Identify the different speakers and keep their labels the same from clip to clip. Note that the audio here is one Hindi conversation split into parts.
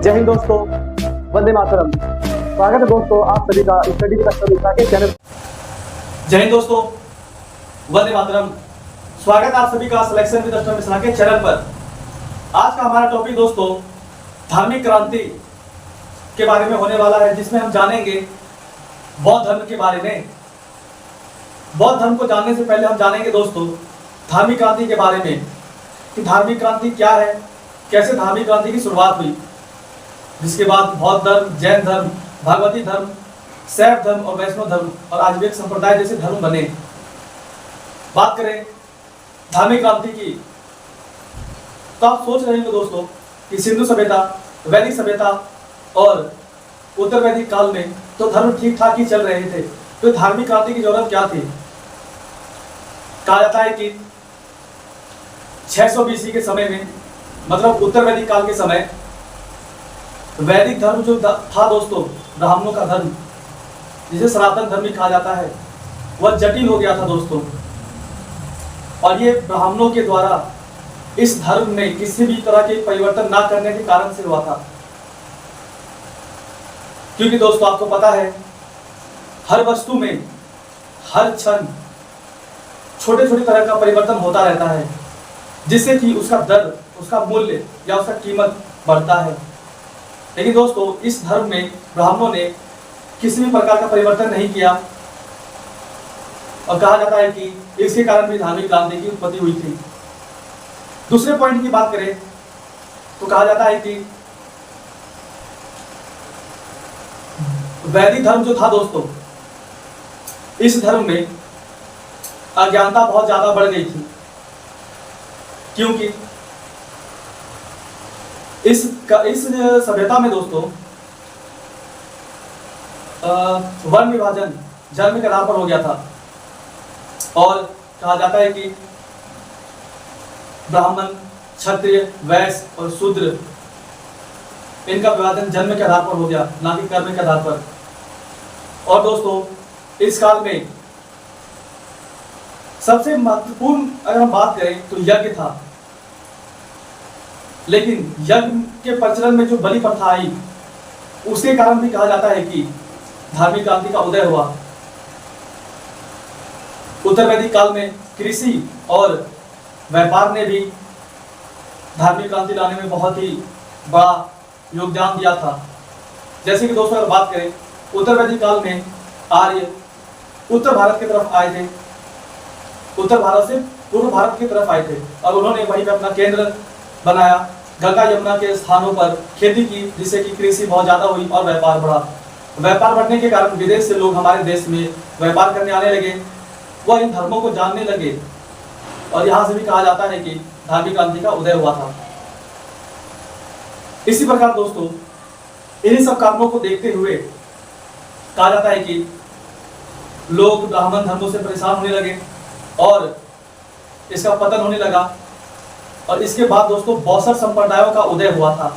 Speaker 1: जय हिंद दोस्तों, वंदे मातरम। स्वागत है दोस्तों आप सभी का स्टडी विद अक्षर मिश्रा के चैनल।
Speaker 2: जय हिंद दोस्तों, वंदे मातरम। स्वागत है आप सभी का सिलेक्शन विद अक्षर मिश्रा के चैनल पर। आज का हमारा टॉपिक दोस्तों धार्मिक क्रांति के बारे में होने वाला है, जिसमें हम जानेंगे बौद्ध धर्म के बारे में। बौद्ध धर्म को जानने से पहले हम जानेंगे दोस्तों धार्मिक क्रांति के बारे में कि धार्मिक क्रांति क्या है, कैसे धार्मिक क्रांति की शुरुआत हुई, जिसके बाद बौद्ध धर्म, जैन धर्म, भागवती धर्म, शैव धर्म और वैष्णव धर्म और आजीविक संप्रदाय जैसे धर्म बने। बात करें धार्मिक क्रांति की तो आप सोच रहे होंगे दोस्तों कि सिंधु सभ्यता, वैदिक सभ्यता और उत्तर वैदिक काल में तो धर्म ठीक ठाक ही चल रहे थे, तो धार्मिक क्रांति की जरूरत क्या थी। कहा जाता है कि 600 बीसी के समय में, मतलब उत्तर वैदिक काल के समय, वैदिक धर्म जो था दोस्तों, ब्राह्मणों का धर्म, जिसे सनातन धर्म भी कहा जाता है, वह जटिल हो गया था दोस्तों। और ये ब्राह्मणों के द्वारा इस धर्म में किसी भी तरह के परिवर्तन ना करने के कारण से हुआ था। क्योंकि दोस्तों आपको पता है हर वस्तु में हर क्षण छोटे छोटे तरह का परिवर्तन होता रहता है, जिससे कि उसका दर, उसका मूल्य या उसका कीमत बढ़ता है। लेकिन दोस्तों इस धर्म में ब्राह्मणों ने किसी भी प्रकार का परिवर्तन नहीं किया और कहा जाता है कि इसके कारण भी धार्मिक क्रांति की उत्पत्ति हुई थी। दूसरे पॉइंट की बात करें तो कहा जाता है कि वैदिक धर्म जो था दोस्तों, इस धर्म में अज्ञानता बहुत ज्यादा बढ़ गई थी, क्योंकि इस सभ्यता में दोस्तों वर्ण विभाजन जन्म के आधार पर हो गया था। और कहा जाता है कि ब्राह्मण, क्षत्रिय, वैश्य और शूद्र, इनका विभाजन जन्म के आधार पर हो गया, ना कि कर्म के आधार पर। और दोस्तों इस काल में सबसे महत्वपूर्ण अगर हम बात करें तो यज्ञ था। लेकिन यज्ञ के प्रचलन में जो बलि प्रथा आई, उसके कारण भी कहा जाता है कि धार्मिक क्रांति का उदय हुआ। उत्तर वैदिक काल में कृषि और व्यापार ने भी धार्मिक क्रांति लाने में बहुत ही बड़ा योगदान दिया था। जैसे कि दोस्तों अगर बात करें, उत्तर वैदिक काल में आर्य उत्तर भारत की तरफ आए थे, उत्तर भारत से पूर्व भारत की तरफ आए थे और उन्होंने वहीं पे अपना केंद्र बनाया, गंगा यमुना के स्थानों पर खेती की, जिससे कि कृषि बहुत ज्यादा हुई और व्यापार बढ़ा। व्यापार बढ़ने के कारण विदेश से लोग हमारे देश में व्यापार करने आने लगे, वह इन धर्मों को जानने लगे और यहाँ से भी कहा जाता है कि धार्मिक क्रांति का उदय हुआ था। इसी प्रकार दोस्तों इन्हीं सब कारणों को देखते हुए कहा जाता है कि लोग ब्राह्मण धर्मों से परेशान होने लगे और इसका पतन होने लगा। और इसके बाद दोस्तों बौसर संप्रदायों का उदय हुआ था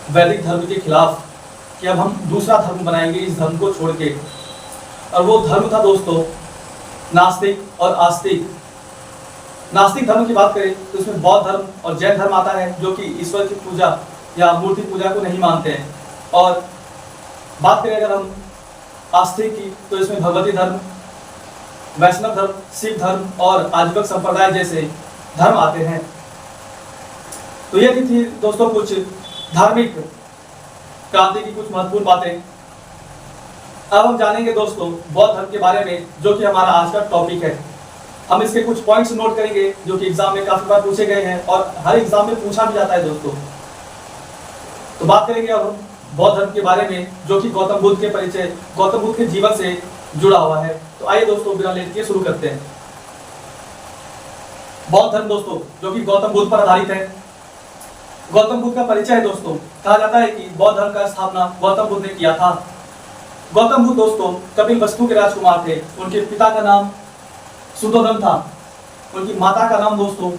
Speaker 2: वैदिक धर्म के खिलाफ, कि अब हम दूसरा धर्म बनाएंगे इस धर्म को छोड़ के। और वो धर्म था दोस्तों नास्तिक और आस्तिक। नास्तिक धर्म की बात करें तो इसमें बौद्ध धर्म और जैन धर्म आता है, जो कि ईश्वर की पूजा या मूर्ति पूजा को नहीं मानते हैं। और बात करें अगर हम आस्तिक की तो इसमें भगवती धर्म, वैष्णव धर्म, सिख धर्म और आजीविक संप्रदाय जैसे धर्म आते हैं। तो ये थी दोस्तों कुछ धार्मिक क्रांति की कुछ महत्वपूर्ण बातें। अब हम जानेंगे दोस्तों बौद्ध धर्म के बारे में, जो कि हमारा आज का टॉपिक है। हम इसके कुछ पॉइंट्स नोट करेंगे जो कि एग्जाम में काफी बार पूछे गए हैं और हर एग्जाम में पूछा भी जाता है दोस्तों। तो बात करेंगे अब हम बौद्ध धर्म के बारे में, जो कि गौतम बुद्ध के परिचय, गौतम बुद्ध के जीवन से जुड़ा हुआ है। तो आइए दोस्तों बिना लेट के शुरू करते हैं। बौद्ध धर्म दोस्तों जो कि गौतम बुद्ध पर आधारित है। गौतम बुद्ध का परिचय है दोस्तों, कहा जाता है कि बौद्ध धर्म का स्थापना गौतम बुद्ध ने किया था। गौतम बुद्ध दोस्तों कपिलवस्तु के राजकुमार थे। उनके पिता का नाम सुद्धोधन था। उनकी माता का नाम दोस्तों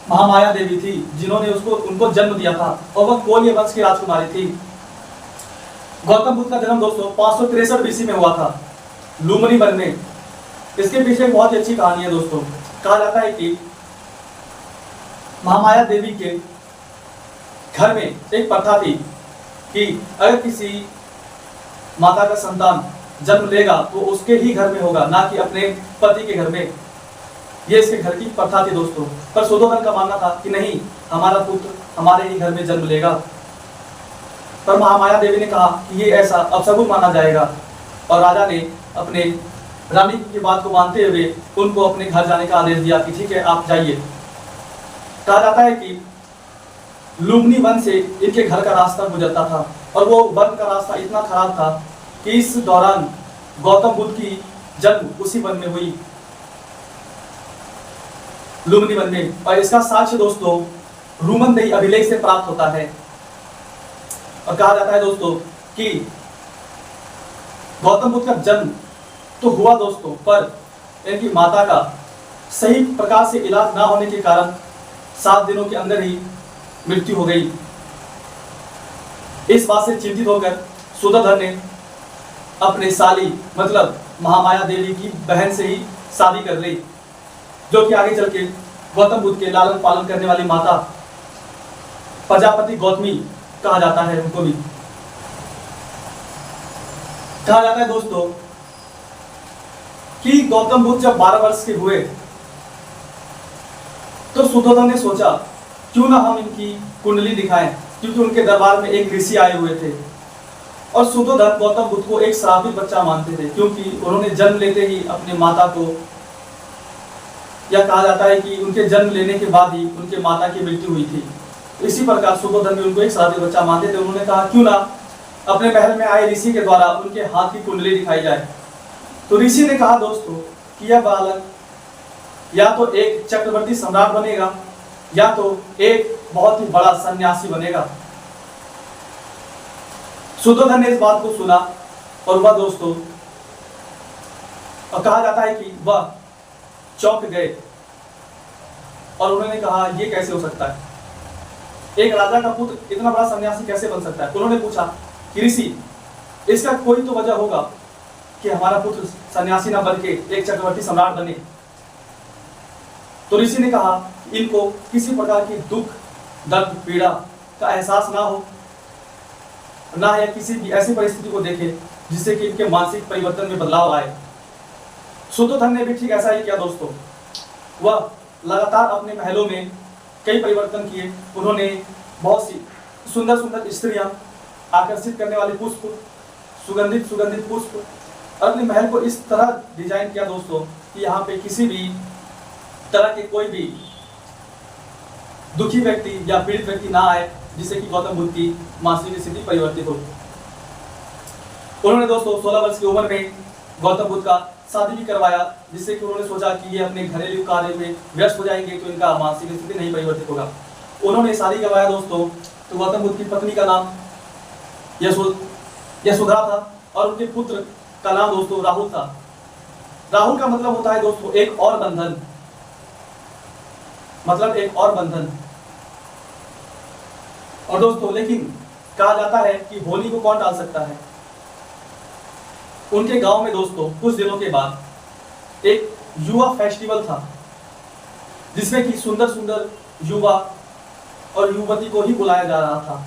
Speaker 2: महामाया देवी थी, जिन्होंने उनको जन्म दिया था और वह कोल्य वंश की राजकुमारी थी। गौतम बुद्ध का जन्म दोस्तों 563 बीसी में हुआ था लुम्बिनी वन में। इसके पीछे एक बहुत ही अच्छी कहानी है दोस्तों। कहा जाता है कि महामाया देवी के घर में एक प्रथा थी कि अगर किसी माता का संतान जन्म लेगा तो उसके ही घर में होगा, ना कि अपने पति के घर में। ये इसके घर की प्रथा थी दोस्तों। पर सुद्धोधन का मानना था कि नहीं, हमारा पुत्र हमारे ही घर में जन्म लेगा। पर महामाया देवी ने कहा कि ये ऐसा अपशगुन माना जाएगा, और राजा ने अपने रानी की बात को मानते हुए उनको अपने घर जाने का आदेश दिया कि ठीक है, आप जाइए। कहा जाता है कि लुम्बिनी वन से इनके घर का रास्ता गुजरता था, और वो वन का रास्ता इतना खराब था कि इस दौरान गौतम बुद्ध की जन्म उसी वन में हुई, लुम्बिनी वन में। और इसका साक्ष्य दोस्तों रूमनदेही अभिलेख से प्राप्त होता है। और कहा जाता है दोस्तों कि गौतम बुद्ध का जन्म तो हुआ दोस्तों, पर इनकी माता का सही प्रकार से इलाज ना होने के कारण 7 दिनों के अंदर ही मृत्यु हो गई। इस बात से चिंतित होकर सुद्धोधन ने अपने साली मतलब महामाया देवी की बहन से ही शादी कर ली, जो कि आगे चल के गौतम बुद्ध के लालन पालन करने वाली माता प्रजापति गौतमी कहा जाता है। उनको भी कहा जाता है दोस्तों कि गौतम बुद्ध जब 12 वर्ष के हुए तो सुद्धोधन ने सोचा क्यों ना हम इनकी कुंडली दिखाएं, क्योंकि उनके दरबार में एक ऋषि आए हुए थे। और सुद्धोधन गौतम बुद्ध को एक श्रापित बच्चा मानते थे, क्योंकि उन्होंने जन्म लेते ही अपनी माता को, या कहा जाता है कि उनके जन्म लेने के बाद ही उनके माता की मृत्यु हुई थी। इसी प्रकार सुद्धोधन भी उनको एक श्रापित बच्चा मानते थे। उन्होंने कहा क्यों ना अपने महल में आए ऋषि के द्वारा उनके हाथ की कुंडली दिखाई जाए। तो ऋषि ने कहा दोस्तों कि यह बालक या तो एक चक्रवर्ती सम्राट बनेगा, या तो एक बहुत ही बड़ा सन्यासी बनेगा। सुद्धोधन ने इस बात को सुना और वह दोस्तों, और कहा जाता है कि वह चौंक गए और उन्होंने कहा ये कैसे हो सकता है, एक राजा का पुत्र इतना बड़ा सन्यासी कैसे बन सकता है। उन्होंने पूछा कि ऋषि, इसका कोई तो वजह होगा कि हमारा पुत्र सन्यासी ना बन के एक चक्रवर्ती सम्राट बने। तो ऋषि ने कहा इनको किसी प्रकार की दुख, दर्द, पीड़ा का एहसास ना हो, ना या किसी भी ऐसी परिस्थिति को देखे जिससे कि इनके मानसिक परिवर्तन में बदलाव आए। सुद्धोधन ने भी ठीक ऐसा ही किया दोस्तों। वह लगातार अपने महलों में कई परिवर्तन किए। उन्होंने बहुत सी सुंदर सुंदर स्त्रियां, आकर्षित करने वाले पुष्प, सुगंधित सुगंधित पुष्प, और अपने महल को इस तरह डिजाइन किया दोस्तों कि यहाँ पे किसी भी तरह के कोई भी दुखी व्यक्ति या पीड़ित व्यक्ति ना आए, जिससे कि गौतम बुद्ध की मानसिक स्थिति परिवर्तित हो। उन्होंने दोस्तों 16 वर्ष की उम्र में गौतम बुद्ध का शादी भी करवाया, जिससे कि उन्होंने सोचा कि ये अपने घरेलू कार्य में व्यस्त हो जाएंगे तो इनका मानसिक स्थिति नहीं परिवर्तित होगा। उन्होंने शादी करवाया दोस्तों। तो गौतम बुद्ध की पत्नी का नाम यशोधरा था, और उनके पुत्र का नाम दोस्तों राहुल था। राहुल का मतलब होता है दोस्तों एक और बंधन, मतलब एक और बंधन। और दोस्तों लेकिन कहा जाता है कि होली को कौन टाल सकता है। उनके गांव में दोस्तों कुछ दिनों के बाद एक युवा फेस्टिवल था, जिसमें कि सुंदर सुंदर युवा और युवती को ही बुलाया जा रहा था।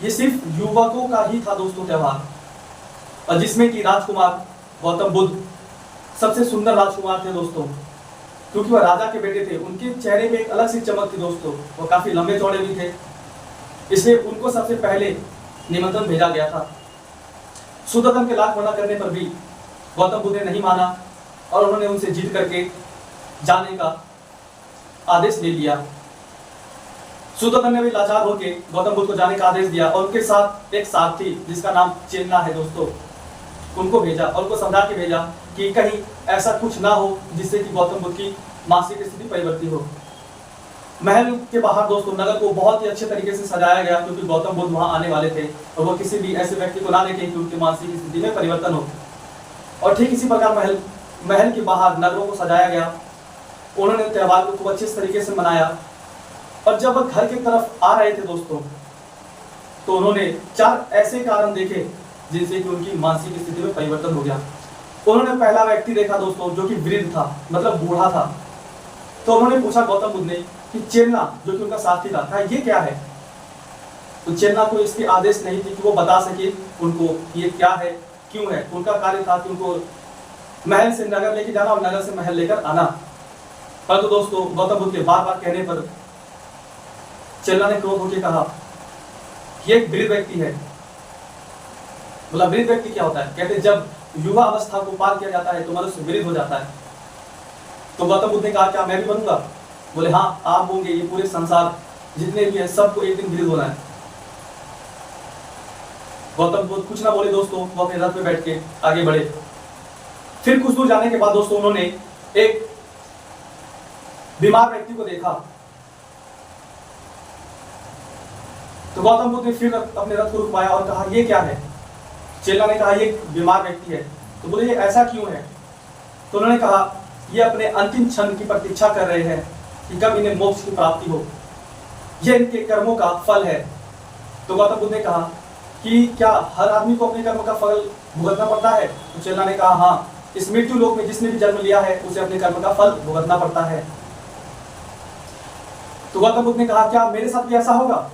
Speaker 2: ये सिर्फ युवकों का ही था दोस्तों त्योहार, और जिसमें कि राजकुमार गौतम बुद्ध सबसे सुंदर राजकुमार थे दोस्तों, क्योंकि वह राजा के बेटे थे। उनके चेहरे में एक अलग सी चमक थी दोस्तों, वो काफी लंबे चौड़े भी थे, इसलिए उनको सबसे पहले निमंत्रण भेजा गया था। सुद्धोधन के लाख मना करने पर भी गौतम बुद्ध ने नहीं माना, और उन्होंने उनसे जीत करके जाने का आदेश ले लिया। सुद्धोधन ने भी लाचार होकर गौतम बुद्ध को जाने का आदेश दिया, और उनके साथ एक सारथी जिसका नाम चेन्ना है दोस्तों, उनको भेजा और उनको समझा के भेजा कि कहीं ऐसा कुछ ना हो जिससे कि गौतम बुद्ध की मानसिक स्थिति परिवर्तित हो। महल के बाहर दोस्तों नगर को बहुत ही अच्छे तरीके से सजाया गया, क्योंकि गौतम बुद्ध वहां आने वाले थे और वो किसी भी ऐसे व्यक्ति को ना देखें कि उनकी मानसिक स्थिति में परिवर्तन हो। और ठीक इसी प्रकार महल के बाहर नगरों को सजाया गया। उन्होंने त्योहार को खूब अच्छे तरीके से मनाया, और जब वह घर की तरफ आ रहे थे दोस्तों, तो उन्होंने 4 ऐसे कारण देखे जिनसे कि उनकी मानसिक स्थिति में परिवर्तन हो गया। उन्होंने पहला व्यक्ति देखा दोस्तों जो कि वृद्ध था, मतलब बूढ़ा था। तो उन्होंने पूछा गौतम बुद्ध ने कि चेन्ना जो कि उनका साथी था, कहा ये क्या है। तो चेलना को इसके आदेश नहीं थे कि वो बता सके उनको ये क्या है, क्यों है। उनका कार्य था कि उनको महल से नगर लेके जाना और नगर से महल लेकर आना। परंतु दोस्तों गौतम बुद्ध के बार बार कहने पर चेला ने क्रोध होकर कहा कि एक वृद्ध व्यक्ति है। बोला वृद्ध व्यक्ति क्या होता है? कहते जब युवा अवस्था को पार किया जाता है तो मनुष्य वृद्ध हो जाता है। तो गौतम बुद्ध ने कहा क्या मैं भी बनूंगा? बोले हाँ आप होंगे, ये पूरे संसार जितने भी है सबको एक दिन वृद्ध होना है। गौतम बुद्ध कुछ ना बोले दोस्तों, वो अपने रथ पे बैठ के आगे बढ़े। फिर कुछ दूर जाने के बाद दोस्तों उन्होंने एक बीमार व्यक्ति को देखा। तो गौतम बुद्ध ने फिर अपने रथ को रुकवाया और कहा ये क्या है? चेला ने कहा ये बीमार व्यक्ति है। तो बोले ये ऐसा क्यों है? तो उन्होंने कहा ये अपने अंतिम क्षण की प्रतीक्षा कर रहे हैं कि कब इन्हें मोक्ष की प्राप्ति हो, ये इनके कर्मों का फल है। तो गौतम बुद्ध ने कहा कि क्या हर आदमी को अपने कर्म का फल भुगतना पड़ता है? तो चेला ने कहा हाँ, इस मृत्यु लोक में जिसने भी जन्म लिया है उसे अपने कर्म का फल भुगतना पड़ता है। तो गौतम बुद्ध ने कहा क्या मेरे साथ भी ऐसा होगा?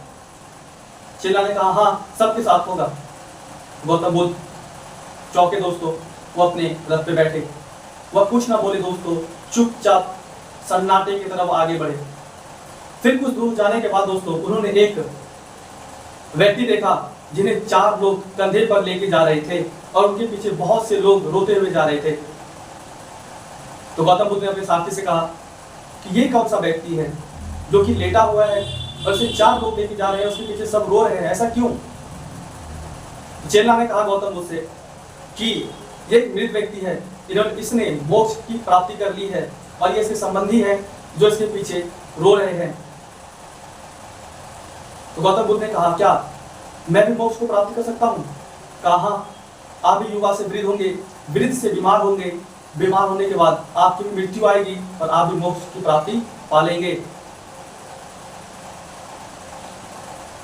Speaker 2: चेला ने कहा हाँ सबके साथ होगा। गौतम बुद्ध चौके दोस्तों, वो अपने रथ पे बैठे, वह कुछ ना बोले दोस्तों, चुपचाप सन्नाटे की तरफ आगे बढ़े। फिर कुछ दूर जाने के बाद दोस्तों उन्होंने एक व्यक्ति देखा जिन्हें 4 लोग कंधे पर लेके जा रहे थे और उनके पीछे बहुत से लोग रोते हुए जा रहे थे। तो गौतम बुद्ध ने अपने साथी से कहा कि ये कौन सा व्यक्ति है जो कि लेटा हुआ है और इसे 4 लोग लेके जा रहे हैं, उसके पीछे सब रो रहे हैं, ऐसा क्यों? चेला ने कहा गौतम बुद्ध से कि ये एक मृत व्यक्ति है, इसने मोक्ष की प्राप्ति कर ली है और ये इसके संबंधी है जो इसके पीछे रो रहे हैं। तो गौतम बुद्ध ने कहा क्या मैं भी मोक्ष को प्राप्त कर सकता हूँ? कहा हाँ, आप भी युवा से वृद्ध होंगे, वृद्ध से बीमार होंगे, बीमार होने के बाद आपकी भी मृत्यु आएगी और आप भी मोक्ष की प्राप्ति पालेंगे।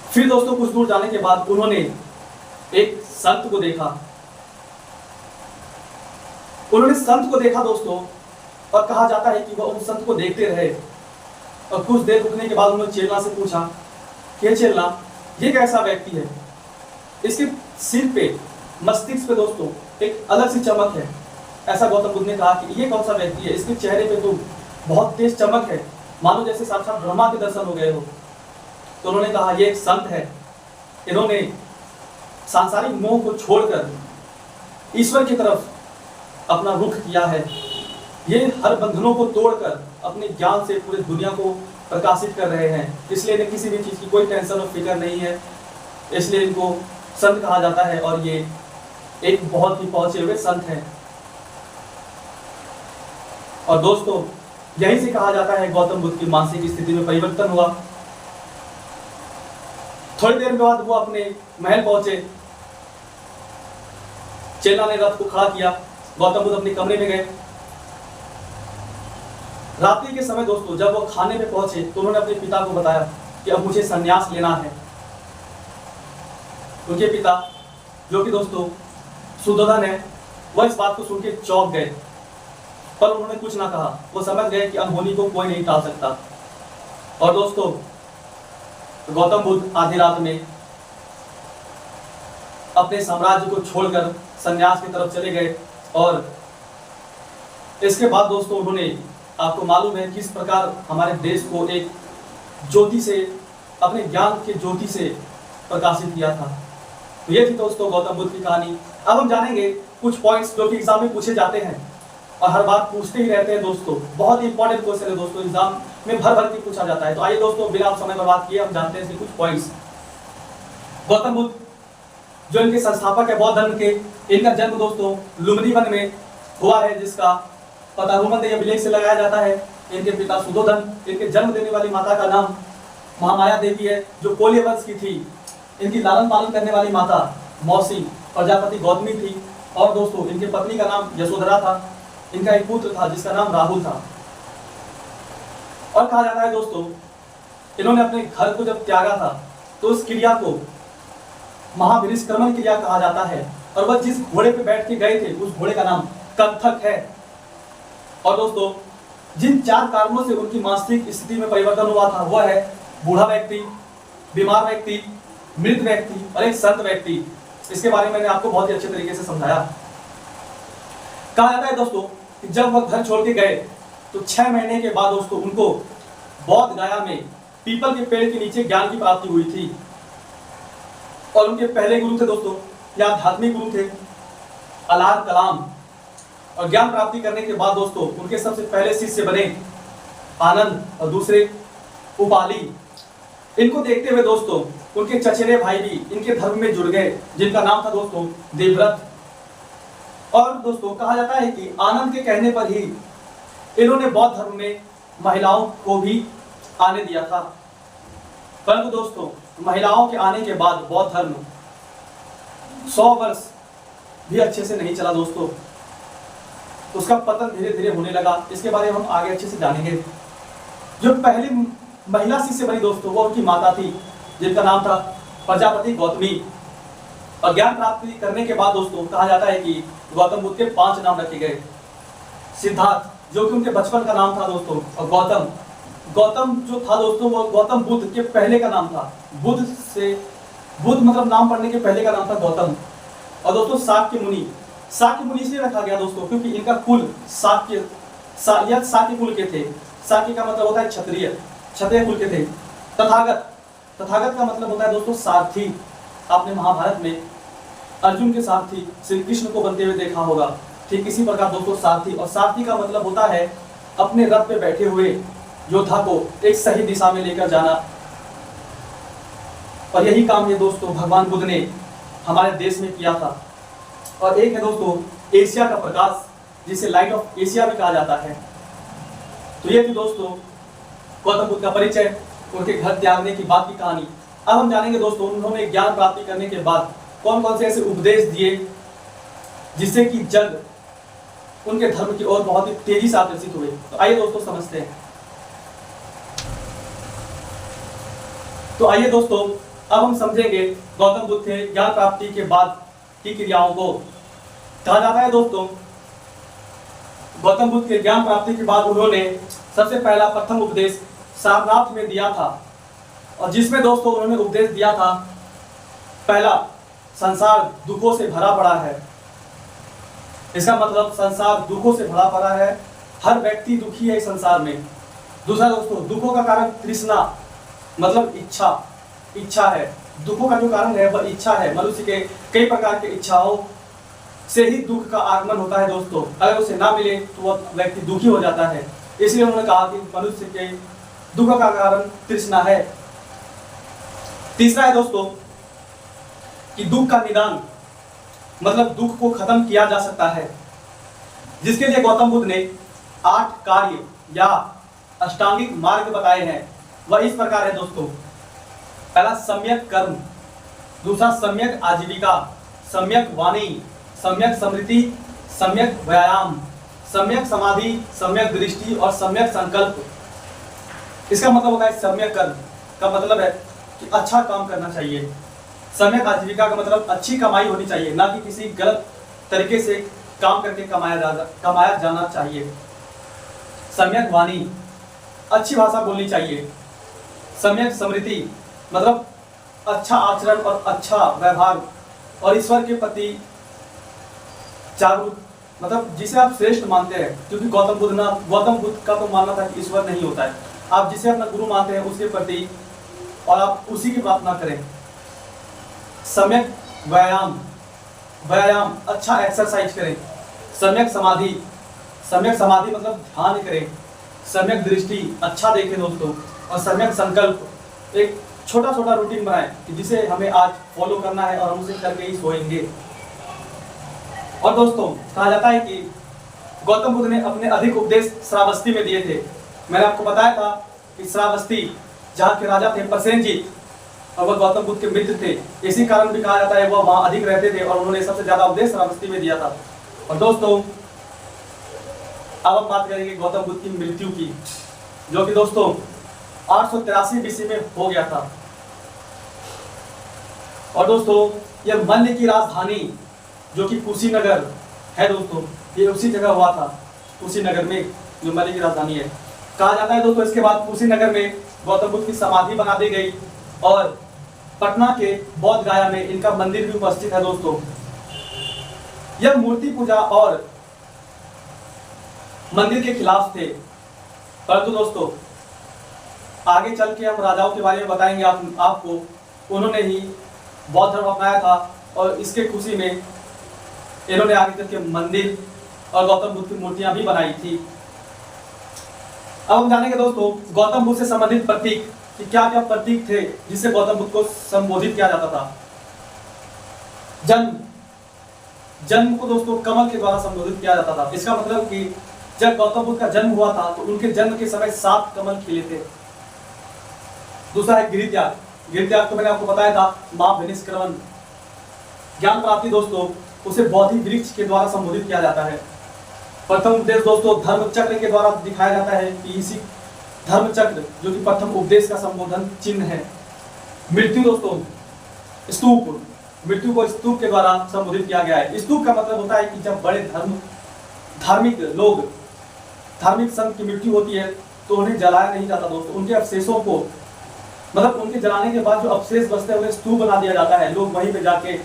Speaker 2: फिर दोस्तों कुछ दूर जाने के बाद उन्होंने एक संत को देखा। उन्होंने संत को देखा दोस्तों और कहा जाता है कि वह उन संत को देखते रहे और कुछ देर रुकने के बाद उन्होंने चेला से पूछा कि चेला ये कैसा व्यक्ति है? इसके सिर पे, मस्तिष्क पे दोस्तों एक अलग सी चमक है। ऐसा गौतम बुद्ध ने कहा कि ये कौन सा व्यक्ति है? इसके चेहरे पे तो बहुत तेज चमक है, मानो जैसे साक्षात ब्रह्मा के दर्शन हो गए हो। तो उन्होंने कहा ये एक संत है, इन्होंने सांसारिक मोह को छोड़कर ईश्वर की तरफ अपना रुख किया है। ये हर बंधनों को तोड़कर अपने ज्ञान से पूरी दुनिया को प्रकाशित कर रहे हैं, इसलिए इन्हें किसी भी चीज की कोई टेंशन और फिक्र नहीं है, इसलिए इनको संत कहा जाता है और ये एक बहुत ही पहुंचे हुए संत हैं। और दोस्तों यही से कहा जाता है गौतम बुद्ध की मानसिक स्थिति में परिवर्तन हुआ। थोड़ी देर बाद वो अपने महल पहुंचे। चेला ने रथ को खड़ा किया, गौतम बुद्ध अपने कमरे में गए। रात्रि के समय दोस्तों जब वो खाने पे पहुंचे तो उन्होंने अपने पिता को बताया कि अब मुझे संन्यास लेना है। उनके पिता जो कि दोस्तों सुद्धोधन है, वह इस बात को सुन के चौंक गए, पर उन्होंने कुछ ना कहा। वो समझ गए कि अनहोनी को कोई नहीं टाल सकता। और दोस्तों गौतम बुद्ध आधी रात में अपने साम्राज्य को छोड़कर संन्यास की तरफ चले गए। और इसके बाद दोस्तों उन्होंने, आपको मालूम है किस प्रकार हमारे देश को एक ज्योति से, अपने ज्ञान के ज्योति से प्रकाशित किया था। तो ये थी दोस्तों गौतम बुद्ध की कहानी। अब हम जानेंगे कुछ पॉइंट्स जो कि एग्जाम में पूछे जाते हैं और हर बार पूछते ही रहते हैं दोस्तों। बहुत ही इंपॉर्टेंट क्वेश्चन है दोस्तों, एग्जाम में भर भर के पूछा जाता है। तो आइए दोस्तों बिना समय बर्बाद किए हम जानते हैं कुछ पॉइंट्स। गौतम बुद्ध जो इनके संस्थापक है बौद्ध धर्म के, इनका जन्म दोस्तों लुम्बिनी वन में हुआ है, जिसका पता रोमन अभिलेख से लगाया जाता है। इनके पिता सुद्धोधन, इनके जन्म देने वाली माता का नाम महामाया देवी है जो कोल्य वंश की थी। इनकी लालन पालन करने वाली माता मौसी प्रजापति गौतमी थी। और दोस्तों इनके पत्नी का नाम यशोधरा था। इनका एक पुत्र था जिसका नाम राहुल था। और कहा जाता है दोस्तों इन्होंने अपने घर को जब त्यागा था तो उस क्रिया को महाविनिष्क्रमण क्रिया कहा जाता है। और वह जिस घोड़े पे बैठ के गए थे उस घोड़े का नाम कंथक है। और दोस्तों जिन 4 कारणों से उनकी मानसिक स्थिति में परिवर्तन हुआ था वह है बूढ़ा व्यक्ति, बीमार व्यक्ति, मृत व्यक्ति और एक संत व्यक्ति, इसके बारे में मैंने आपको बहुत ही अच्छे तरीके से समझाया। कहा जाता है दोस्तों कि जब वह घर छोड़ के गए तो 6 महीने के बाद दोस्तों उनको बौद्ध गया में पीपल के पेड़ के नीचे ज्ञान की प्राप्ति हुई थी। और उनके पहले गुरु थे दोस्तों, या आध्यात्मिक गुरु थे अलार कलाम। और ज्ञान प्राप्ति करने के बाद दोस्तों उनके सबसे पहले शिष्य बने आनंद और दूसरे उपाली। इनको देखते हुए दोस्तों उनके चचेरे भाई भी इनके धर्म में जुड़ गए, जिनका नाम था दोस्तों देवव्रत। और दोस्तों कहा जाता है कि आनंद के कहने पर ही इन्होंने बौद्ध धर्म में महिलाओं को भी आने दिया था। परंतु दोस्तों महिलाओं के आने के बाद बौद्ध धर्म 100 वर्ष भी अच्छे से नहीं चला दोस्तों, उसका पतन धीरे धीरे होने लगा। इसके बारे में हम आगे अच्छे से जानेंगे। जो पहली महिला शिष्य बनी दोस्तों वो उनकी माता थी, जिनका नाम था प्रजापति गौतमी। और ज्ञान प्राप्ति करने के बाद दोस्तों कहा जाता है कि गौतम बुद्ध के 5 नाम रखे गए। सिद्धार्थ जो कि उनके बचपन का नाम था दोस्तों, और गौतम जो था दोस्तों वो गौतम बुद्ध के पहले का नाम था। बुद्ध मतलब नाम पढ़ने के पहले का नाम था गौतम। और दोस्तों शाक्य मुनि इसलिए रखा गया दोस्तों क्योंकि इनका कुल शाक्य कुल के थे। शाक्य का मतलब होता है क्षत्रिय कुल के थे। तथागत का मतलब होता है दोस्तों सारथी। आपने महाभारत में अर्जुन के सारथी श्री कृष्ण को बनते हुए देखा होगा। ठीक इसी प्रकार दोस्तों सारथी, और सारथी का मतलब होता है अपने रथ पे बैठे हुए योद्धा को एक सही दिशा में लेकर जाना। और यही काम ये दोस्तों भगवान बुद्ध ने हमारे देश में किया था। और एक है दोस्तों एशिया का प्रकाश, जिसे लाइट ऑफ एशिया भी कहा जाता है। तो ये थी दोस्तों गौतम बुद्ध का परिचय, उनके घर त्यागने की बात की कहानी। अब हम जानेंगे दोस्तों उन्होंने ज्ञान प्राप्ति करने के बाद कौन कौन से ऐसे उपदेश दिए जिससे कि जग उनके धर्म की ओर बहुत ही तेजी से आकर्षित हुए। तो आइए दोस्तों समझते हैं। तो आइए दोस्तों अब हम समझेंगे गौतम बुद्ध के ज्ञान प्राप्ति के बाद की क्रियाओं को। कहा जाता है दोस्तों गौतम बुद्ध के ज्ञान प्राप्ति के बाद उन्होंने सबसे पहला प्रथम उपदेश सारनाथ में दिया था। और जिसमें दोस्तों उन्होंने उपदेश दिया था पहला, संसार दुखों से भरा पड़ा है। इसका मतलब संसार दुखों से भरा पड़ा है, हर व्यक्ति दुखी है इस संसार में। दूसरा दोस्तों दुखों का कारण तृष्णा मतलब इच्छा है। दुखों का जो कारण है वह इच्छा है। मनुष्य के कई प्रकार के इच्छाओं से ही दुख का आगमन होता है दोस्तों। अगर उसे ना मिले तो वह व्यक्ति दुखी हो जाता है। इसलिए उन्होंने कहा कि मनुष्य के दुख का कारण तृष्णा है। तीसरा है दोस्तों कि दुख का निदान मतलब दुख को खत्म किया जा सकता है, जिसके लिए गौतम बुद्ध ने 8 कार्य या अष्टांगिक मार्ग बताए हैं। वह इस प्रकार है दोस्तों। पहला सम्यक कर्म, दूसरा सम्यक आजीविका, सम्यक वाणी, सम्यक स्मृति, सम्यक व्यायाम, सम्यक समाधि, सम्यक दृष्टि और सम्यक संकल्प। इसका मतलब होता है सम्यक कर्म का मतलब है कि अच्छा काम करना चाहिए। सम्यक आजीविका का मतलब अच्छी कमाई होनी चाहिए, ना कि किसी गलत तरीके से काम करके कमाया जाना चाहिए। सम्यक वाणी, अच्छी भाषा बोलनी चाहिए। सम्यक स्मृति मतलब अच्छा आचरण और अच्छा व्यवहार और ईश्वर के प्रति जागरूक, मतलब जिसे आप श्रेष्ठ मानते हैं। क्योंकि गौतम बुद्ध का तो मानना था कि ईश्वर नहीं होता है। आप जिसे अपना गुरु मानते हैं उसके प्रति और आप उसी की प्रार्थना करें। सम्यक व्यायाम अच्छा एक्सरसाइज करें। सम्यक समाधि मतलब ध्यान करें। सम्यक दृष्टि अच्छा देखें दोस्तों। और सम्यक संकल्प एक छोटा छोटा रूटीन बनाएं कि जिसे हमें आज फॉलो करना है और हम उसे करके ही सोएंगे। और दोस्तों कहा जाता है कि गौतम बुद्ध ने अपने अधिक उपदेश श्रावस्ती में दिए थे। मैंने आपको बताया था कि श्रावस्ती जहाँ के राजा थे प्रसेनजीत, और वह गौतम बुद्ध के मित्र थे। इसी कारण भी कहा जाता है वह वहाँ अधिक रहते थे और उन्होंने सबसे ज्यादा उपदेश श्रावस्ती में दिया था। और दोस्तों अब हम बात करेंगे गौतम बुद्ध की मृत्यु की, जो कि दोस्तों 883 BC में हो गया था। और दोस्तों यह मल्ल की राजधानी जो कि कुशीनगर है दोस्तों, ये उसी जगह हुआ था। कुशीनगर में जो मल्ल की राजधानी है। कहा जाता है दोस्तों इसके बाद कुशीनगर में गौतम बुद्ध की समाधि बना दी गई और पटना के बौद्ध गया में इनका मंदिर भी उपस्थित है दोस्तों। यह मूर्ति पूजा और मंदिर के खिलाफ थे, परंतु दोस्तों आगे चल के हम राजाओं के बारे में बताएंगे आपको। उन्होंने ही बौद्ध धर्म अपनाया था और इसके खुशी में इन्होंने आगे चल के मंदिर और गौतम बुद्ध की मूर्तियां भी बनाई थी। अब हम जानेंगे दोस्तों गौतम बुद्ध से संबंधित प्रतीक कि क्या क्या प्रतीक थे जिससे गौतम बुद्ध को संबोधित किया जाता था। जन्म को दोस्तों कमल के द्वारा संबोधित किया जाता था। इसका मतलब कि जब गौतम बुद्ध का जन्म हुआ था तो उनके जन्म के समय 7 कमल खिले थे। दूसरा है गिरि त्याग। गिरि त्याग तो मैंने आपको बताया था, मां विनिष्क्रमण। ज्ञान प्राप्ति दोस्तों उसे बोधि वृक्ष के द्वारा संबोधित किया जाता है। प्रथम उपदेश दोस्तों धर्म चक्र के द्वारा दिखाया जाता है कि इसी धर्म चक्र जो कि प्रथम उपदेश का संबोधन चिन्ह है। मृत्यु दोस्तों स्तूप, मृत्यु को स्तूप के द्वारा संबोधित किया गया है। स्तूप का मतलब होता है कि जब बड़े धार्मिक लोग, धार्मिक संत की मृत्यु होती है तो उन्हें जलाया नहीं जाता दोस्तों। उनके अवशेषों को, मतलब उनके जलाने के बाद जो अवशेष बचते हैं उन्हें स्तूप बना दिया जाता है। लोग वहीं पे जाके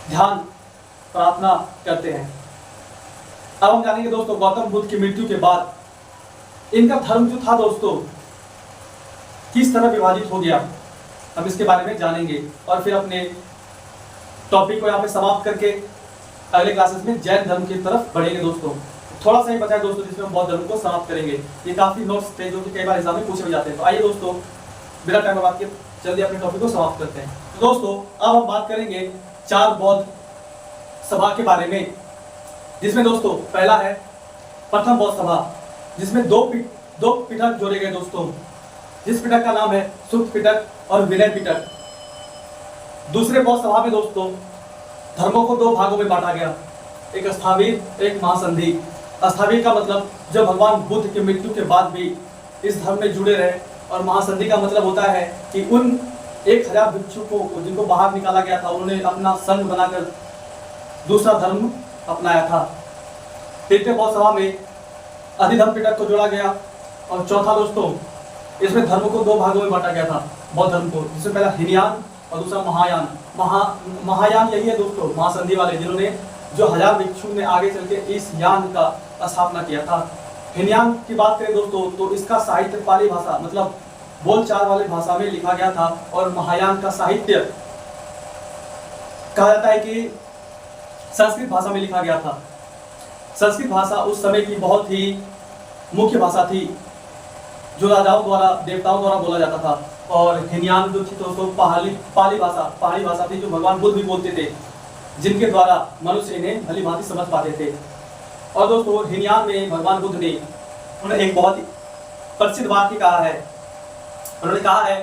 Speaker 2: ध्यान प्रार्थना करते हैं। अब हम जानेंगे दोस्तों गौतम बुद्ध की मृत्यु के बाद इनका धर्म जो था दोस्तों किस तरह विभाजित हो गया, हम इसके बारे में जानेंगे और फिर अपने टॉपिक को यहाँ पे समाप्त करके अगले क्लासेस में जैन धर्म की तरफ बढ़ेंगे दोस्तों। थोड़ा सा ही बचा है दोस्तों जिसमें हम बौद्ध धर्म को समाप्त करेंगे। ये काफी नोट्स थे जो कि कई बार एग्जाम में पूछे भी जाते हैं। तो आइए दोस्तों बिना टाइम बर्बाद किए जल्दी अपने टॉपिक को समाप्त करते हैं। तो दोस्तों अब हम बात करेंगे 4 बौद्ध सभा के बारे में, जिसमें दोस्तों पहला है प्रथम बौद्ध सभा, जिसमें दो पिटक जोड़े गए दोस्तों। जिस पिटक का नाम है सुत्त पिटक और विनय पिटक। दूसरे बौद्ध सभा में दोस्तों धर्मों को 2 भागों में बांटा गया, एक स्थावीर एक महासंधि। स्थावीर का मतलब जो भगवान बुद्ध की मृत्यु के बाद भी इस धर्म में जुड़े रहे, और महासंधि का मतलब होता है कि उन 1000 भिक्षुकों को जिनको बाहर निकाला गया था उन्होंने अपना संघ बनाकर दूसरा धर्म अपनाया था। तृतीय बौद्ध सभा में अधिधम्म पिटक को जोड़ा गया। और चौथा दोस्तों इसमें धर्म को 2 भागों में बांटा गया था बौद्ध धर्म को, जिसमें पहला हीनयान और दूसरा महायान। महायान यही है दोस्तों महासंधि वाले, जिन्होंने जो 1000 भिक्षु ने आगे चल के इस यान का स्थापना किया था। हीनयान की बात करें दोस्तों तो इसका साहित्य पाली भाषा मतलब बोलचाल वाले भाषा में लिखा गया था, और महायान का साहित्य कहा जाता है कि संस्कृत भाषा में लिखा गया था। संस्कृत भाषा उस समय की बहुत ही मुख्य भाषा थी जो राजाओं द्वारा, देवताओं द्वारा बोला जाता था। और हीनयान जो थी दोस्तों पहाड़ी भाषा थी जो भगवान बुद्ध भी बोलते थे, जिनके द्वारा मनुष्य इन्हें भली भांति समझ पाते थे। और दोस्तों हीनयान में भगवान बुद्ध ने उन्हें एक बहुत ही प्रसिद्ध वाक्य कहा है। उन्होंने कहा है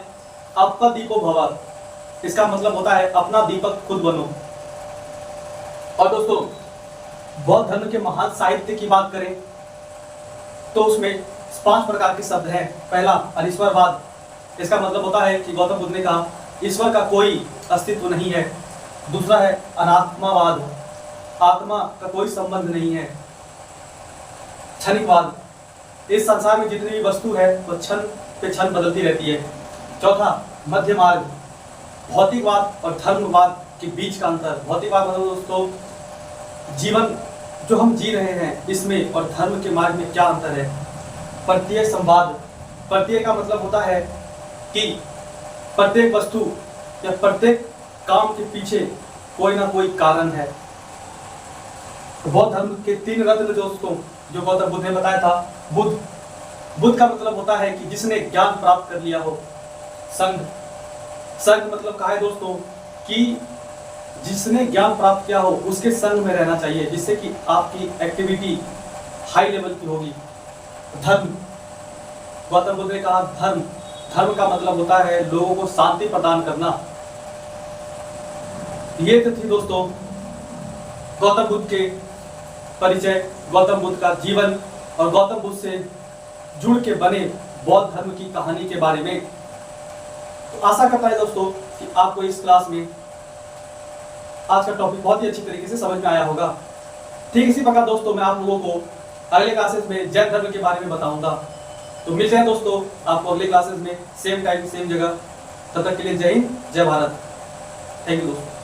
Speaker 2: अपना दीपो भव, इसका मतलब होता है अपना दीपक खुद बनो। और दोस्तों बौद्ध धर्म के महान साहित्य की बात करें तो उसमें 5 प्रकार के शब्द हैं। पहला अनीश्वरवाद, इसका मतलब होता है कि गौतम बुद्ध ने कहा ईश्वर का कोई अस्तित्व नहीं है। दूसरा है अनात्मावाद, आत्मा का कोई संबंध नहीं है। क्षणिकवाद, इस संसार में जितनी भी वस्तु है वो क्षण पे क्षण बदलती रहती है। चौथा मध्य मार्ग, भौतिकवाद और धर्मवाद के बीच का अंतर। भौतिकवाद मतलब दोस्तों जीवन जो हम जी रहे हैं इसमें और धर्म के मार्ग में क्या अंतर है। प्रत्येक संवाद, प्रत्येक का मतलब होता है कि प्रत्येक वस्तु या प्रत्येक काम के पीछे कोई ना कोई कारण है। बौद्ध धर्म के 3 रत्न दोस्तों जो गौतम बुद्ध ने बताया था। बुद्ध का मतलब होता है कि जिसने ज्ञान प्राप्त कर लिया हो। संघ मतलब कहा है दोस्तों कि जिसने ज्ञान प्राप्त किया हो उसके संग में रहना चाहिए, जिससे कि आपकी एक्टिविटी हाई लेवल की होगी। धर्म, गौतम बुद्ध ने कहा धर्म का मतलब होता है लोगों को शांति प्रदान करना। ये तो थी दोस्तों गौतम बुद्ध के परिचय, गौतम बुद्ध का जीवन और गौतम बुद्ध से जुड़ के बने बौद्ध धर्म की कहानी के बारे में। तो आशा करता है दोस्तों कि आपको इस क्लास में आज का टॉपिक बहुत ही अच्छी तरीके से समझ में आया होगा। ठीक इसी प्रकार दोस्तों मैं आप लोगों को अगले क्लासेस में जैन धर्म के बारे में बताऊंगा। तो मिलते हैं दोस्तों आपको अगले क्लासेस में, सेम टाइम सेम जगह। तब तक के लिए जय हिंद, जय भारत। थैंक यू दोस्तों।